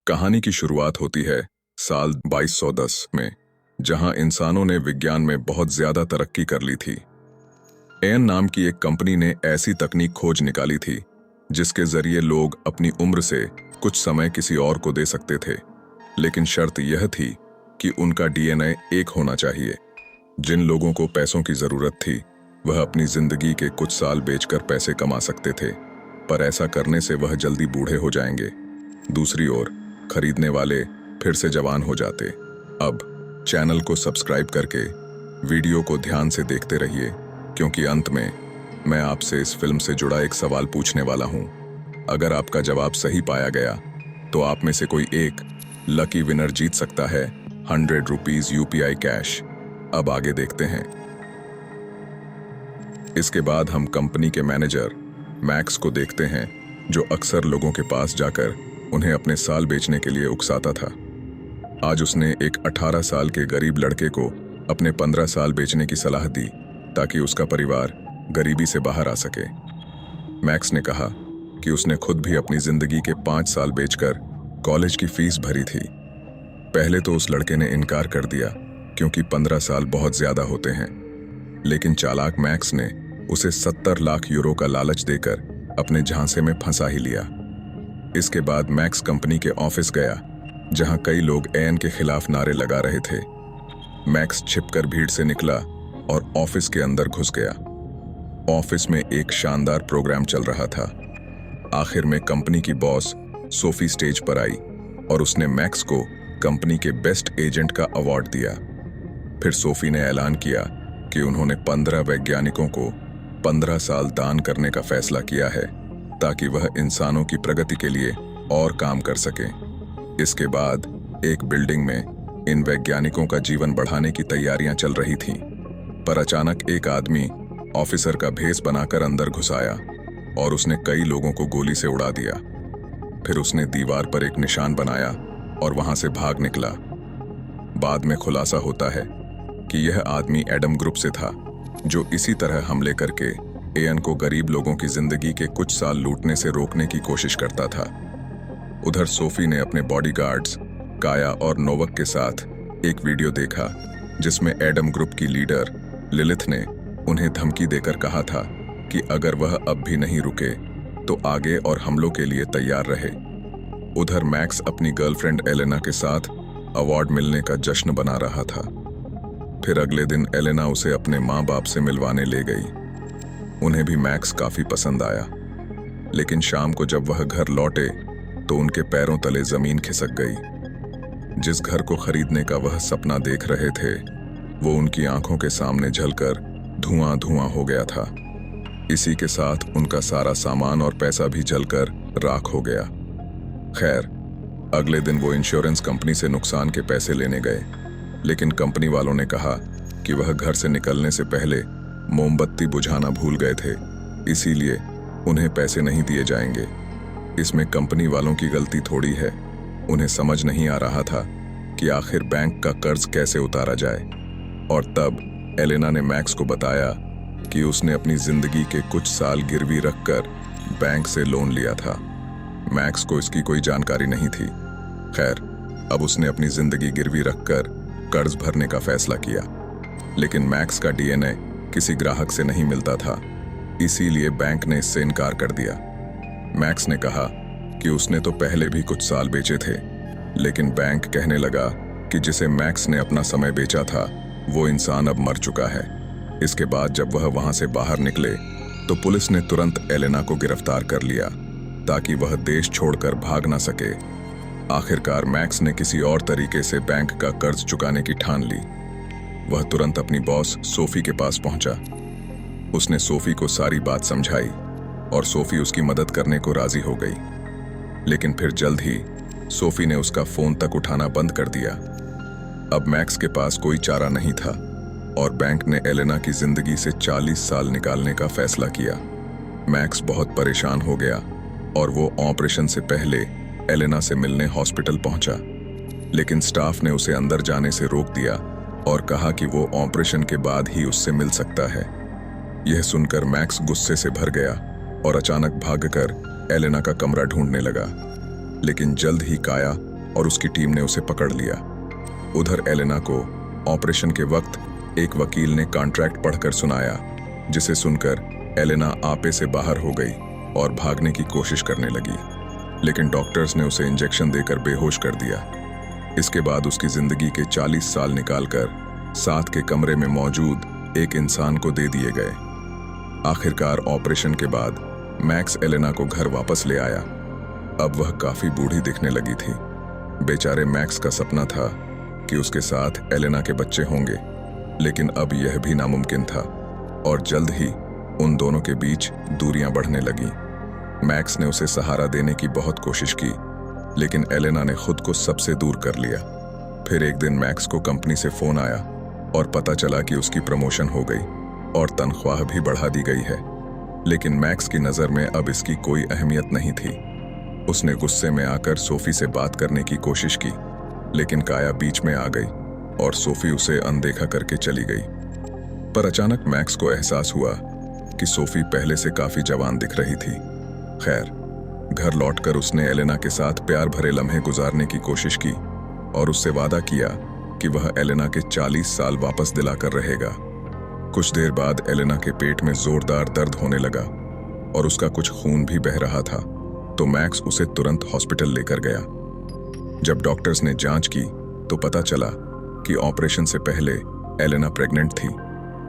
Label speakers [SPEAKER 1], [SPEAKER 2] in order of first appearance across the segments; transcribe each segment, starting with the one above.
[SPEAKER 1] कहानी की शुरुआत होती है साल 2210 में, जहां इंसानों ने विज्ञान में बहुत ज्यादा तरक्की कर ली थी। एन नाम की एक कंपनी ने ऐसी तकनीक खोज निकाली थी जिसके जरिए लोग अपनी उम्र से कुछ समय किसी और को दे सकते थे, लेकिन शर्त यह थी कि उनका डीएनए एक होना चाहिए। जिन लोगों को पैसों की जरूरत थी वह अपनी जिंदगी के कुछ साल बेचकर पैसे कमा सकते थे, पर ऐसा करने से वह जल्दी बूढ़े हो जाएंगे। दूसरी ओर खरीदने वाले फिर से जवान हो जाते। अब चैनल को सब्सक्राइब करके वीडियो को ध्यान से देखते रहिए, क्योंकि अंत में मैं आपसे इस फिल्म से जुड़ा एक सवाल पूछने वाला हूं। अगर आपका जवाब सही पाया गया तो आप में से कोई एक लकी विनर जीत सकता है 100 रुपीज यूपीआई कैश। अब आगे देखते हैं। इसके बाद हम कंपनी के मैनेजर मैक्स को देखते हैं, जो अक्सर लोगों के पास जाकर उन्हें अपने साल बेचने के लिए उकसाता था। आज उसने एक 18 साल के गरीब लड़के को अपने 15 साल बेचने की सलाह दी ताकि उसका परिवार गरीबी से बाहर आ सके। मैक्स ने कहा कि उसने खुद भी अपनी जिंदगी के 5 साल बेचकर कॉलेज की फीस भरी थी। पहले तो उस लड़के ने इनकार कर दिया, क्योंकि 15 साल बहुत ज्यादा होते हैं, लेकिन चालाक मैक्स ने उसे 70 लाख यूरो का लालच देकर अपने झांसे में फंसा ही लिया। इसके बाद मैक्स कंपनी के ऑफिस गया, जहां कई लोग एन के खिलाफ नारे लगा रहे थे। मैक्स छिपकर भीड़ से निकला और ऑफिस के अंदर घुस गया। ऑफिस में एक शानदार प्रोग्राम चल रहा था। आखिर में कंपनी की बॉस सोफी स्टेज पर आई और उसने मैक्स को कंपनी के बेस्ट एजेंट का अवार्ड दिया। फिर सोफी ने ऐलान किया कि उन्होंने 15 वैज्ञानिकों को 15 साल दान करने का फैसला किया है, ताकि वह इंसानों की प्रगति के लिए और काम कर सके। इसके बाद एक बिल्डिंग में इन वैज्ञानिकों का जीवन बढ़ाने की तैयारियां चल रही थीं, पर अचानक एक आदमी ऑफिसर का भेष बनाकर अंदर घुस आया और उसने कई लोगों को गोली से उड़ा दिया। फिर उसने दीवार पर एक निशान बनाया और वहां से भाग निकला। बाद में खुलासा होता है कि यह आदमी एडम ग्रुप से था, जो इसी तरह हमले करके एन को गरीब लोगों की जिंदगी के कुछ साल लूटने से रोकने की कोशिश करता था। उधर सोफी ने अपने बॉडीगार्ड्स काया और नोवक के साथ एक वीडियो देखा, जिसमें एडम ग्रुप की लीडर लिलिथ ने उन्हें धमकी देकर कहा था कि अगर वह अब भी नहीं रुके तो आगे और हमलों के लिए तैयार रहे। उधर मैक्स अपनी गर्लफ्रेंड एलेना के साथ अवार्ड मिलने का जश्न बना रहा था। फिर अगले दिन एलेना उसे अपने माँ बाप से मिलवाने ले गई। उन्हें भी मैक्स काफी पसंद आया, लेकिन शाम को जब वह घर लौटे तो उनके पैरों तले जमीन खिसक गई। जिस घर को खरीदने का वह सपना देख रहे थे, वो उनकी आंखों के सामने जलकर धुआं धुआं हो गया था। इसी के साथ उनका सारा सामान और पैसा भी जलकर राख हो गया। खैर, अगले दिन वो इंश्योरेंस कंपनी से नुकसान के पैसे लेने गए, लेकिन कंपनी वालों ने कहा कि वह घर से निकलने से पहले मोमबत्ती बुझाना भूल गए थे, इसीलिए उन्हें पैसे नहीं दिए जाएंगे। इसमें कंपनी वालों की गलती थोड़ी है। उन्हें समझ नहीं आ रहा था कि आखिर बैंक का कर्ज कैसे उतारा जाए। और तब एलेना ने मैक्स को बताया कि उसने अपनी जिंदगी के कुछ साल गिरवी रखकर बैंक से लोन लिया था। मैक्स को इसकी कोई जानकारी नहीं थी। खैर, अब उसने अपनी जिंदगी गिरवी रखकर कर्ज भरने का फैसला किया, लेकिन मैक्स का डीएनए किसी ग्राहक से नहीं मिलता था, इसीलिए बैंक ने इससे इनकार कर दिया। मैक्स ने कहा कि उसने तो पहले भी कुछ साल बेचे थे, लेकिन बैंक कहने लगा कि जिसे मैक्स ने अपना समय बेचा था वो इंसान अब मर चुका है। इसके बाद जब वह वहां से बाहर निकले तो पुलिस ने तुरंत एलेना को गिरफ्तार कर लिया, ताकि वह देश छोड़कर भाग ना सके। आखिरकार मैक्स ने किसी और तरीके से बैंक का कर्ज चुकाने की ठान ली। वह तुरंत अपनी बॉस सोफी के पास पहुंचा। उसने सोफी को सारी बात समझाई और सोफी उसकी मदद करने को राजी हो गई, लेकिन फिर जल्द ही सोफी ने उसका फोन तक उठाना बंद कर दिया। अब मैक्स के पास कोई चारा नहीं था और बैंक ने एलेना की जिंदगी से 40 साल निकालने का फैसला किया। मैक्स बहुत परेशान हो गया और वो ऑपरेशन से पहले एलेना से मिलने हॉस्पिटल पहुंचा, लेकिन स्टाफ ने उसे अंदर जाने से रोक दिया और कहा कि वो ऑपरेशन के बाद ही उससे मिल सकता है। यह सुनकर मैक्स गुस्से से भर गया और अचानक भागकर एलेना का कमरा ढूंढने लगा, लेकिन जल्द ही काया और उसकी टीम ने उसे पकड़ लिया। उधर एलेना को ऑपरेशन के वक्त एक वकील ने कॉन्ट्रैक्ट पढ़कर सुनाया, जिसे सुनकर एलेना आपे से बाहर हो गई और भागने की कोशिश करने लगी, लेकिन डॉक्टर्स ने उसे इंजेक्शन देकर बेहोश कर दिया। इसके बाद उसकी जिंदगी के 40 साल निकालकर साथ के कमरे में मौजूद एक इंसान को दे दिए गए। आखिरकार ऑपरेशन के बाद मैक्स एलेना को घर वापस ले आया। अब वह काफी बूढ़ी दिखने लगी थी। बेचारे मैक्स का सपना था कि उसके साथ एलेना के बच्चे होंगे, लेकिन अब यह भी नामुमकिन था और जल्द ही उन दोनों के बीच दूरियां बढ़ने लगीं। मैक्स ने उसे सहारा देने की बहुत कोशिश की, लेकिन एलेना ने खुद को सबसे दूर कर लिया। फिर एक दिन मैक्स को कंपनी से फोन आया और पता चला कि उसकी प्रमोशन हो गई और तनख्वाह भी बढ़ा दी गई है। लेकिन मैक्स की नज़र में अब इसकी कोई अहमियत नहीं थी। उसने गुस्से में आकर सोफी से बात करने की कोशिश की, लेकिन काया बीच में आ गई और सोफी उसे अनदेखा करके चली गई। पर अचानक मैक्स को एहसास हुआ कि सोफी पहले से काफी जवान दिख रही थी। खैर, घर लौटकर उसने एलेना के साथ प्यार भरे लम्हे गुजारने की कोशिश की और उससे वादा किया कि वह एलेना के 40 साल वापस दिलाकर रहेगा। कुछ देर बाद एलेना के पेट में जोरदार दर्द होने लगा और उसका कुछ खून भी बह रहा था, तो मैक्स उसे तुरंत हॉस्पिटल लेकर गया। जब डॉक्टर्स ने जांच की तो पता चला कि ऑपरेशन से पहले एलेना प्रेग्नेंट थी,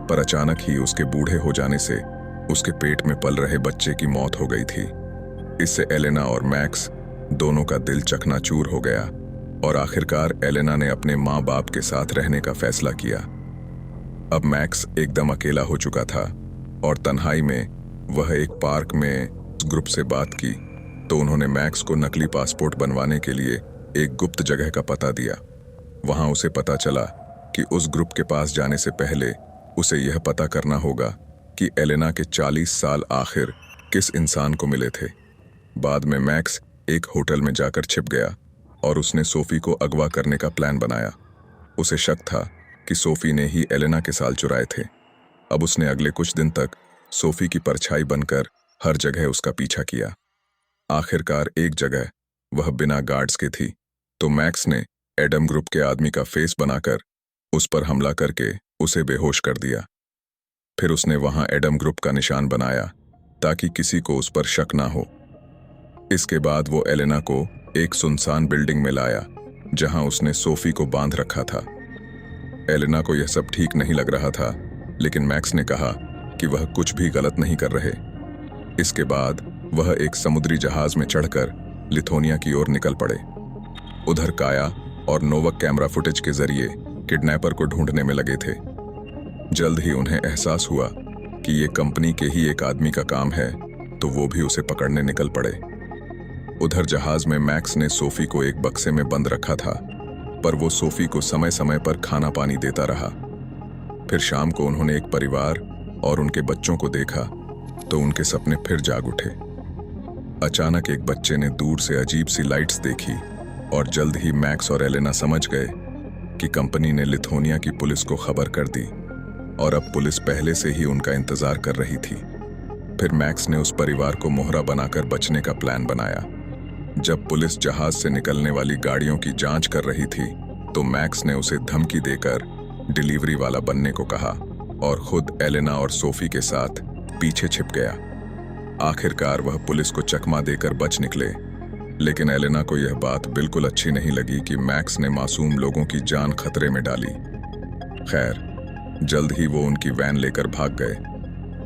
[SPEAKER 1] पर अचानक ही उसके बूढ़े हो जाने से उसके पेट में पल रहे बच्चे की मौत हो गई थी। इससे एलेना और मैक्स दोनों का दिल चकनाचूर हो गया और आखिरकार एलेना ने अपने माँ बाप के साथ रहने का फैसला किया। अब मैक्स एकदम अकेला हो चुका था और तन्हाई में वह एक पार्क में ग्रुप से बात की तो उन्होंने मैक्स को नकली पासपोर्ट बनवाने के लिए एक गुप्त जगह का पता दिया। वहां उसे पता चला कि उस ग्रुप के पास जाने से पहले उसे यह पता करना होगा कि एलेना के 40 साल आखिर किस इंसान को मिले थे। बाद में मैक्स एक होटल में जाकर छिप गया और उसने सोफी को अगवा करने का प्लान बनाया। उसे शक था कि सोफी ने ही एलेना के साल चुराए थे। अब उसने अगले कुछ दिन तक सोफी की परछाई बनकर हर जगह उसका पीछा किया। आखिरकार एक जगह वह बिना गार्ड्स के थी, तो मैक्स ने एडम ग्रुप के आदमी का फेस बनाकर उस पर हमला करके उसे बेहोश कर दिया। फिर उसने वहां एडम ग्रुप का निशान बनाया ताकि किसी को उस पर शक ना हो। इसके बाद वो एलेना को एक सुनसान बिल्डिंग में लाया जहां उसने सोफी को बांध रखा था। एलेना को यह सब ठीक नहीं लग रहा था, लेकिन मैक्स ने कहा कि वह कुछ भी गलत नहीं कर रहे। इसके बाद वह एक समुद्री जहाज में चढ़कर लिथुआनिया की ओर निकल पड़े। उधर काया और नोवक कैमरा फुटेज के जरिए किडनैपर को ढूंढने में लगे थे। जल्द ही उन्हें एहसास हुआ कि ये कंपनी के ही एक आदमी का काम है, तो वो भी उसे पकड़ने निकल पड़े। उधर जहाज में मैक्स ने सोफी को एक बक्से में बंद रखा था, पर वो सोफी को समय समय पर खाना पानी देता रहा। फिर शाम को उन्होंने एक परिवार और उनके बच्चों को देखा तो उनके सपने फिर जाग उठे। अचानक एक बच्चे ने दूर से अजीब सी लाइट्स देखी और जल्द ही मैक्स और एलेना समझ गए कि कंपनी ने लिथुआनिया की पुलिस को खबर कर दी और अब पुलिस पहले से ही उनका इंतजार कर रही थी। फिर मैक्स ने उस परिवार को मोहरा बनाकर बचने का प्लान बनाया। जब पुलिस जहाज से निकलने वाली गाड़ियों की जांच कर रही थी तो मैक्स ने उसे धमकी देकर डिलीवरी वाला बनने को कहा और खुद एलेना और सोफी के साथ पीछे छिप गया। आखिरकार वह पुलिस को चकमा देकर बच निकले, लेकिन एलेना को यह बात बिल्कुल अच्छी नहीं लगी कि मैक्स ने मासूम लोगों की जान खतरे में डाली। खैर, जल्द ही वो उनकी वैन लेकर भाग गए,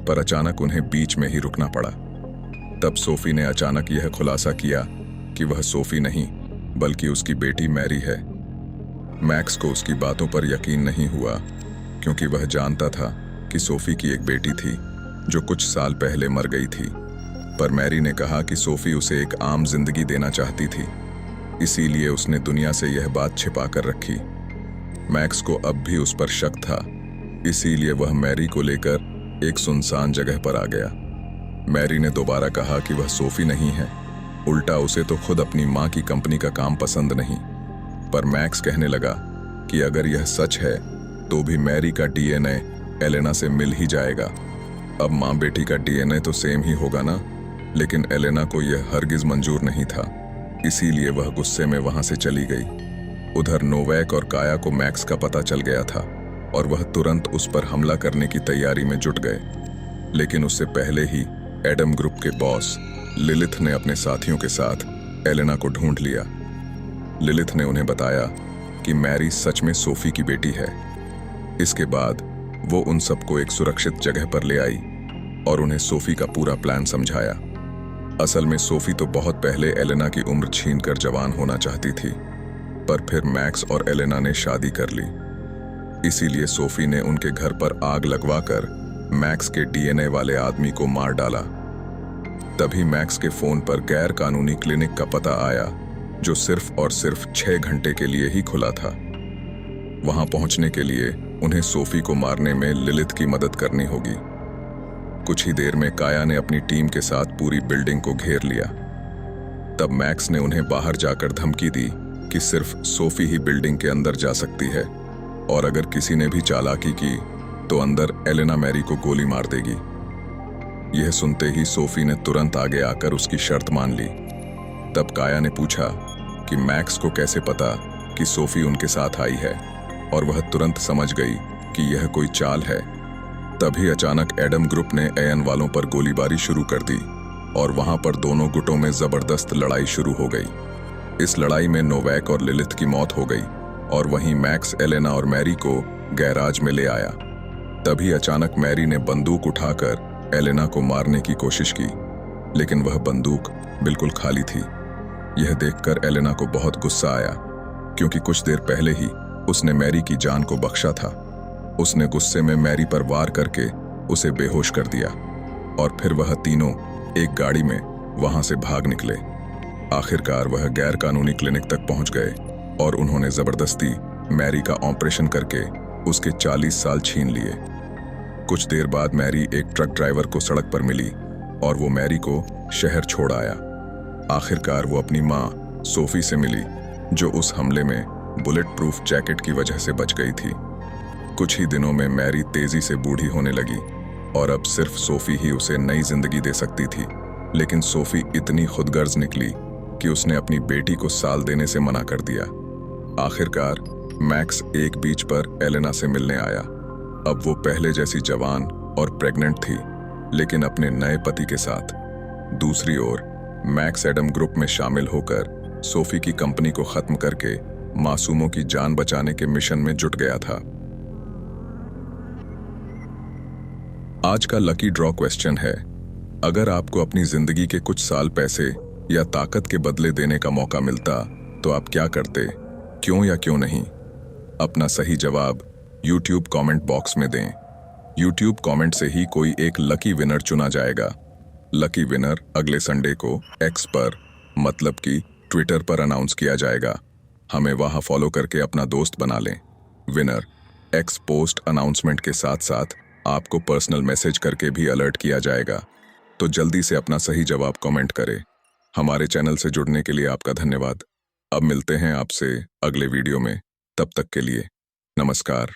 [SPEAKER 1] पर अचानक उन्हें बीच में ही रुकना पड़ा। तब सोफी ने अचानक यह खुलासा किया कि वह सोफी नहीं बल्कि उसकी बेटी मैरी है। मैक्स को उसकी बातों पर यकीन नहीं हुआ, क्योंकि वह जानता था कि सोफी की एक बेटी थी जो कुछ साल पहले मर गई थी। पर मैरी ने कहा कि सोफी उसे एक आम जिंदगी देना चाहती थी, इसीलिए उसने दुनिया से यह बात छिपा कर रखी। मैक्स को अब भी उस पर शक था, इसीलिए वह मैरी को लेकर एक सुनसान जगह पर आ गया। मैरी ने दोबारा कहा कि वह सोफी नहीं है, उल्टा उसे तो खुद अपनी माँ की कंपनी का काम पसंद नहीं। पर मैक्स कहने लगा कि अगर यह सच है तो भी मैरी का डीएनए एलेना से मिल ही जाएगा। अब माँ बेटी का डीएनए तो सेम ही होगा ना। लेकिन एलेना को यह हरगिज मंजूर नहीं था। इसीलिए वह गुस्से में वहां से चली गई। उधर नोवैक और काया को मैक्स का पता चल गया था और वह तुरंत उस पर हमला करने की तैयारी में जुट गए। लेकिन उससे पहले ही एडम ग्रुप के बॉस लिलिथ ने अपने साथियों के साथ एलेना को ढूंढ लिया। लिलिथ ने उन्हें बताया कि मैरी सच में सोफी की बेटी है। इसके बाद वो उन सबको एक सुरक्षित जगह पर ले आई और उन्हें सोफी का पूरा प्लान समझाया। असल में सोफी तो बहुत पहले एलेना की उम्र छीनकर जवान होना चाहती थी, पर फिर मैक्स और एलेना ने शादी कर ली। इसीलिए सोफी ने उनके घर पर आग लगवाकर मैक्स के डीएनए वाले आदमी को मार डाला। तभी मैक्स के फोन पर गैर कानूनी क्लिनिक का पता आया, जो सिर्फ और सिर्फ 6 घंटे के लिए ही खुला था। वहां पहुंचने के लिए उन्हें सोफी को मारने में लिलिथ की मदद करनी होगी। कुछ ही देर में काया ने अपनी टीम के साथ पूरी बिल्डिंग को घेर लिया। तब मैक्स ने उन्हें बाहर जाकर धमकी दी कि सिर्फ सोफी ही बिल्डिंग के अंदर जा सकती है और अगर किसी ने भी चालाकी की तो अंदर एलेना मैरी को गोली मार देगी। यह सुनते ही सोफी ने तुरंत आगे आकर उसकी शर्त मान ली। तब काया ने पूछा कि मैक्स को कैसे पता कि सोफी उनके साथ आई है, और वह तुरंत समझ गई कि यह कोई चाल है। तभी अचानक एडम ग्रुप ने एयन वालों पर गोलीबारी शुरू कर दी और वहां पर दोनों गुटों में जबरदस्त लड़ाई शुरू हो गई। इस लड़ाई में नोवैक और लिलिथ की मौत हो गई और वहीं मैक्स एलेना और मैरी को गैराज में ले आया। तभी अचानक मैरी ने बंदूक उठाकर एलेना को मारने की कोशिश की, लेकिन वह बंदूक बिल्कुल खाली थी। यह देखकर एलेना को बहुत गुस्सा आया, क्योंकि कुछ देर पहले ही उसने मैरी की जान को बख्शा था। उसने गुस्से में मैरी पर वार करके उसे बेहोश कर दिया और फिर वह तीनों एक गाड़ी में वहां से भाग निकले। आखिरकार वह गैर कानूनी क्लिनिक तक पहुंच गए और उन्होंने जबरदस्ती मैरी का ऑपरेशन करके उसके 40 साल छीन लिए। कुछ देर बाद मैरी एक ट्रक ड्राइवर को सड़क पर मिली और वो मैरी को शहर छोड़ आया। आखिरकार वो अपनी माँ सोफी से मिली, जो उस हमले में बुलेट प्रूफ जैकेट की वजह से बच गई थी। कुछ ही दिनों में मैरी तेजी से बूढ़ी होने लगी और अब सिर्फ सोफी ही उसे नई जिंदगी दे सकती थी। लेकिन सोफी इतनी खुदगर्ज निकली कि उसने अपनी बेटी को साल देने से मना कर दिया। आखिरकार मैक्स एक बीच पर एलेना से मिलने आया। अब वो पहले जैसी जवान और प्रेग्नेंट थी, लेकिन अपने नए पति के साथ। दूसरी ओर मैक्स एडम ग्रुप में शामिल होकर सोफी की कंपनी को खत्म करके मासूमों की जान बचाने के मिशन में जुट गया था। आज का लकी ड्रॉ क्वेश्चन है, अगर आपको अपनी जिंदगी के कुछ साल पैसे या ताकत के बदले देने का मौका मिलता तो आप क्या करते, क्यों या क्यों नहीं? अपना सही जवाब YouTube कमेंट बॉक्स में दें। YouTube कमेंट से ही कोई एक लकी विनर चुना जाएगा। लकी विनर अगले संडे को एक्स पर, मतलब कि ट्विटर पर अनाउंस किया जाएगा। हमें वहां फॉलो करके अपना दोस्त बना लें। विनर एक्स पोस्ट अनाउंसमेंट के साथ साथ आपको पर्सनल मैसेज करके भी अलर्ट किया जाएगा। तो जल्दी से अपना सही जवाब कमेंट करें। हमारे चैनल से जुड़ने के लिए आपका धन्यवाद। अब मिलते हैं आपसे अगले वीडियो में। तब तक के लिए नमस्कार।